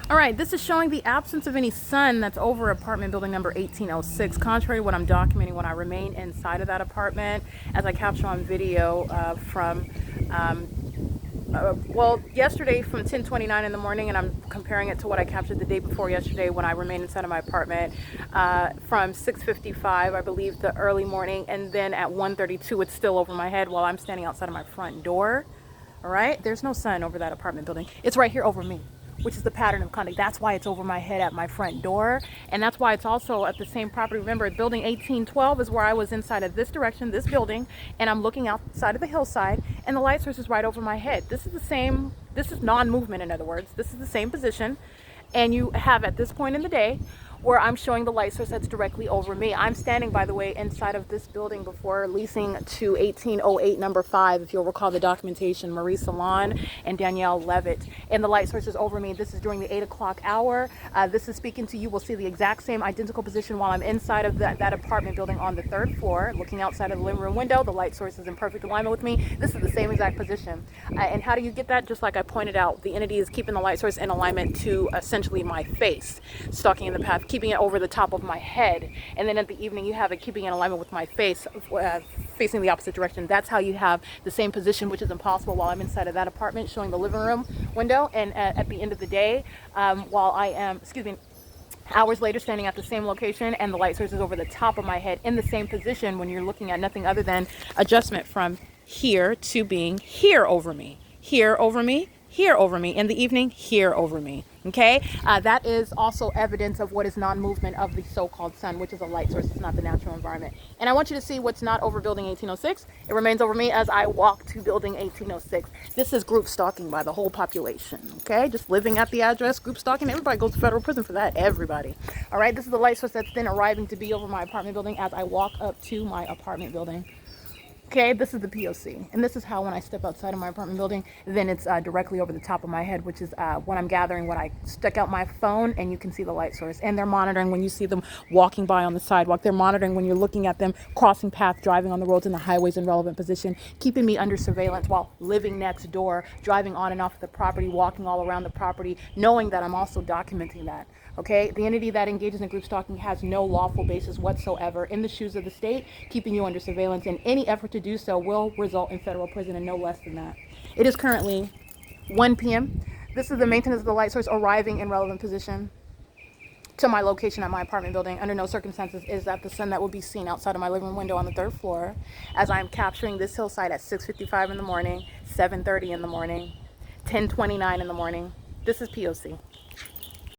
All right, this is showing the absence of any sun that's over apartment building number 1806, contrary to what I'm documenting when I remain inside of that apartment, as I capture on video um, well, yesterday from 10:29 in the morning, and I'm comparing it to what I captured the day before yesterday when I remained inside of my apartment from 6:55, I believe, the early morning, and then at 1:32, it's still over my head while I'm standing outside of my front door. All right, there's no sun over that apartment building. It's right here over me, which is the pattern of conduct. That's why it's over my head at my front door, and that's why it's also at the same property. Remember, building 1812 is where I was inside of this direction, this building, and I'm looking outside of the hillside, and the light source is right over my head. This is the same, this is non-movement, in other words. This is the same position, and you have at this point in the day where I'm showing the light source that's directly over me. I'm standing, by the way, inside of this building before leasing to 1808 number 5, if you'll recall the documentation, Marie Salon and Danielle Levitt. And the light source is over me. This is during the 8 o'clock hour. This is speaking to you. We'll see the exact same identical position while I'm inside of that apartment building on the 3rd floor, looking outside of the living room window. The light source is in perfect alignment with me. This is the same exact position. And how do you get that? Just like I pointed out, the entity is keeping the light source in alignment to essentially my face, stalking in the path, keeping it over the top of my head, and then at the evening you have it keeping in alignment with my face, facing the opposite direction. That's how you have the same position, which is impossible while I'm inside of that apartment showing the living room window, and at the end of the day, while I am, hours later, standing at the same location, and the light source is over the top of my head in the same position, when you're looking at nothing other than adjustment from here to being here over me, here over me, here over me, in the evening, here over me. Okay, that is also evidence of what is non-movement of the so-called sun, which is a light source. It's not the natural environment. And I want you to see what's not over building 1806. It remains over me as I walk to building 1806. This is group stalking by the whole population. Okay, just living at the address, group stalking. Everybody goes to federal prison for that. Everybody. All right, this is the light source that's then arriving to be over my apartment building as I walk up to my apartment building. Okay, this is the P.O.C. And this is how when I step outside of my apartment building, then it's directly over the top of my head, which is what I'm gathering when I stick out my phone and you can see the light source. And they're monitoring when you see them walking by on the sidewalk. They're monitoring when you're looking at them crossing paths, driving on the roads and the highways in relevant position, keeping me under surveillance while living next door, driving on and off the property, walking all around the property, knowing that I'm also documenting that. Okay, the entity that engages in group stalking has no lawful basis whatsoever in the shoes of the state, keeping you under surveillance, and any effort to do so will result in federal prison and no less than that. It is currently 1 p.m. This is the maintenance of the light source arriving in relevant position to my location at my apartment building. Under no circumstances is that the sun that will be seen outside of my living room window on the 3rd floor as I am capturing this hillside at 6:55 in the morning, 7:30 in the morning, 10:29 in the morning. This is P.O.C.